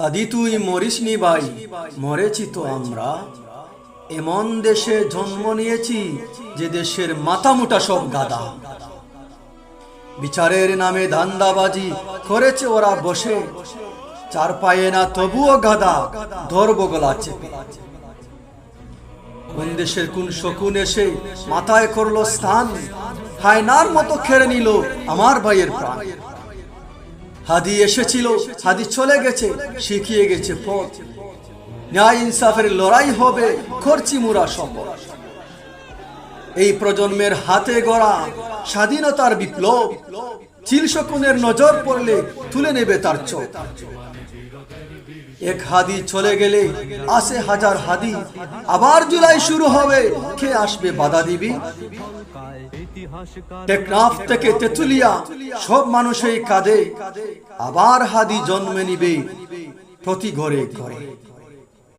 হাদি তুই মরিসনি ভাই, মরেছি তো আমরা। এমন দেশে জন্ম নিয়েছি যে দেশের মাথা মোটা সব গাদা। বিচারের নামে ধান্দাবাজি করেছে ওরা বসে, চার পায়ে না তবুও গাদা, ধরব গলা চেপে। কোন দেশের কোন শকুন এসে মাথায় করলো স্থান, হায়নার মতো খেড়ে নিল আমার ভাইয়ের প্রাণ। হাদি এসেছিল, হাদি চলে গেছে, শিখিয়ে গেছে পথ। ন্যায় ইনসাফের লড়াই হবে, করছি মুরা শপথ। এই প্রজন্মের হাতে গড়া স্বাধীনতার বিপ্লব, চিল শকুনের নজর পড়লে তুলে নেবে তার চোখ। এক হাদি চলে গেলে আসে হাজার হাদি, আবার জুলাই শুরু হবে, কে আসবে বাধা দিবি? টেকনাফ থেকে তেতুলিয়া সব মানুষই কাঁদে, আবার হাদি জন্মে নিবে প্রতি ঘরে ঘরে।